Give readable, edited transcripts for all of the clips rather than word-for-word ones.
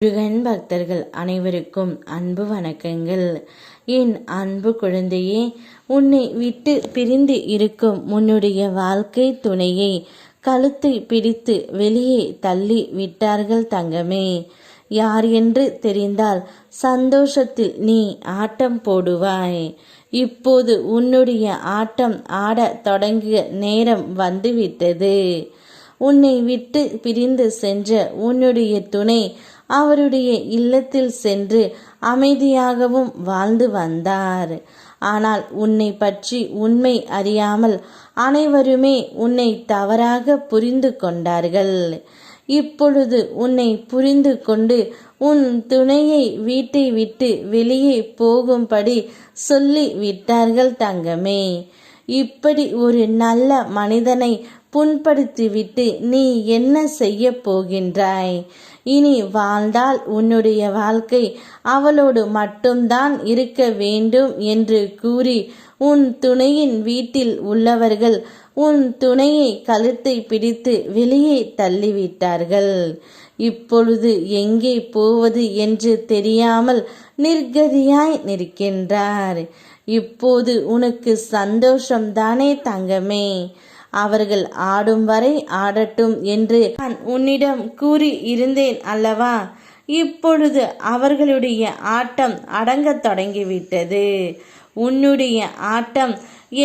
முருகன் பக்தர்கள் அனைவருக்கும் அன்பு வணக்கங்கள். என் அன்பு குழந்தையே, உன்னை விட்டு பிரிந்து இருக்கும் உன்னுடைய வாழ்க்கை துணையை கழுத்தை பிடித்து வெளியே தள்ளி விட்டார்கள் தங்கமே. யார் என்று தெரிந்தால் சந்தோஷத்தில் நீ ஆட்டம் போடுவாய். இப்போது உன்னுடைய ஆட்டம் ஆடத் தொடங்கிய நேரம் வந்துவிட்டது. உன்னை விட்டு பிரிந்து சென்ற உன்னுடைய துணை அவருடைய இல்லத்தில் சென்று அமைதியாகவும் வாழ்ந்து வந்தார். ஆனால் உன்னை பற்றி உண்மை அறியாமல் அனைவருமே உன்னை தவறாக புரிந்து கொண்டார்கள். இப்பொழுது உன்னை புரிந்து கொண்டு உன் துணையை வீட்டை விட்டு வெளியே போகும்படி சொல்லி விட்டார்கள் தங்கமே. இப்படி ஒரு நல்ல மனிதனை புண்படுத்திவிட்டு நீ என்ன செய்ய போகின்றாய்? இனி வாழ்ந்தால் உன்னுடைய வாழ்க்கை அவளோடு மட்டும்தான் இருக்க வேண்டும் என்று கூறி உன் துணையின் வீட்டில் உள்ளவர்கள் உன் துணையை கழுத்தை பிடித்து வெளியே தள்ளிவிட்டார்கள். இப்பொழுது எங்கே போவது என்று தெரியாமல் நிர்கதியாய் நிற்கின்றார். இப்போது உனக்கு சந்தோஷம்தானே தங்கமே? அவர்கள் ஆடும் வரை ஆடட்டும் என்று நான் உன்னிடம் கூறி இருந்தேன் அல்லவா? இப்பொழுது அவர்களுடைய ஆட்டம் அடங்கத் தொடங்கிவிட்டது. உன்னுடைய ஆட்டம்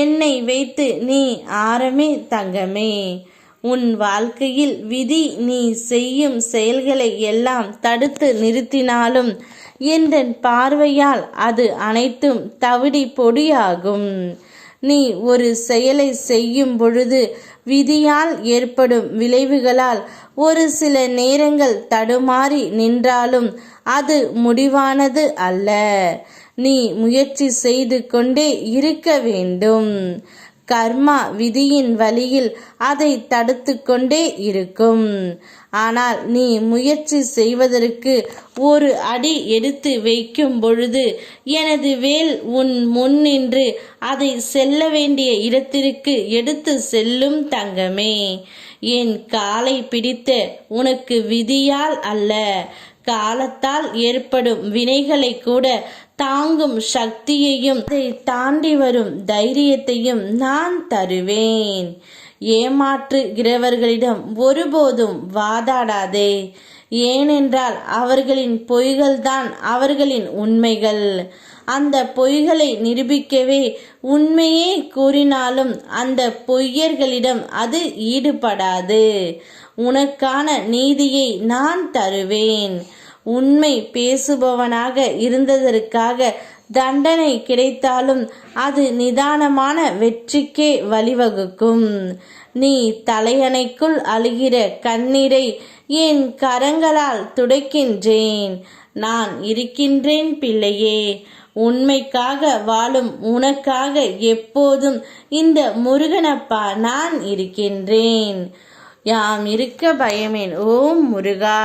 என்னை வைத்து நீ ஆரமே தங்கமே. உன் வாழ்க்கையில் விதி நீ செய்யும் செயல்களை எல்லாம் தடுத்து நிறுத்தினாலும் என் பார்வையால் அது அனைத்தும் தவிடி பொடியாகும். நீ ஒரு செயலை செய்யும் பொழுது விதியால் ஏற்படும் விளைவுகளால் ஒரு சில நேரங்கள் தடுமாறி நின்றாலும் அது முடிவானது அல்ல. நீ முயற்சி செய்து கொண்டே இருக்க வேண்டும். கர்மா விதியின் வழியில் அதை தடுத்து கொண்டே இருக்கும். ஆனால் நீ முயற்சி செய்வதற்கு ஒரு அடி எடுத்து வைக்கும் பொழுது எனது வேல் உன் முன் நின்று அதை செல்ல வேண்டிய இடத்திற்கு எடுத்து செல்லும் தங்கமே. என் காலை பிடித்த உனக்கு விதியால் அல்ல, காலத்தால் ஏற்படும் வினைகளை கூட தாங்கும் சக்தியையும் அதை தாண்டி வரும் தைரியத்தையும் நான் தருவேன். ஏமாற்றுகிறவர்களிடம் ஒருபோதும் வாதாடாதே. ஏனென்றால் அவர்களின் பொய்கள்தான் அவர்களின் உண்மைகள். அந்த பொய்களை நிரூபிக்கவே உண்மையே கூறினாலும் அந்த பொய்யர்களிடம் அது ஈடுபடாது. உனக்கான நீதியை நான் தருவேன். உண்மை பேசுபவனாக இருந்ததற்காக தண்டனை கிடைத்தாலும் அது நிதானமான வெற்றிக்கே வழிவகுக்கும். நீ தலையணைக்குள் அழுகிற கண்ணீரை என் கரங்களால் துடைக்கின்றேன். நான் இருக்கின்றேன் பிள்ளையே. உண்மைக்காக வாழும் உனக்காக எப்போதும் இந்த முருகனப்பா நான் இருக்கின்றேன். யாம் இருக்க பயமேன். ஓம் முருகா.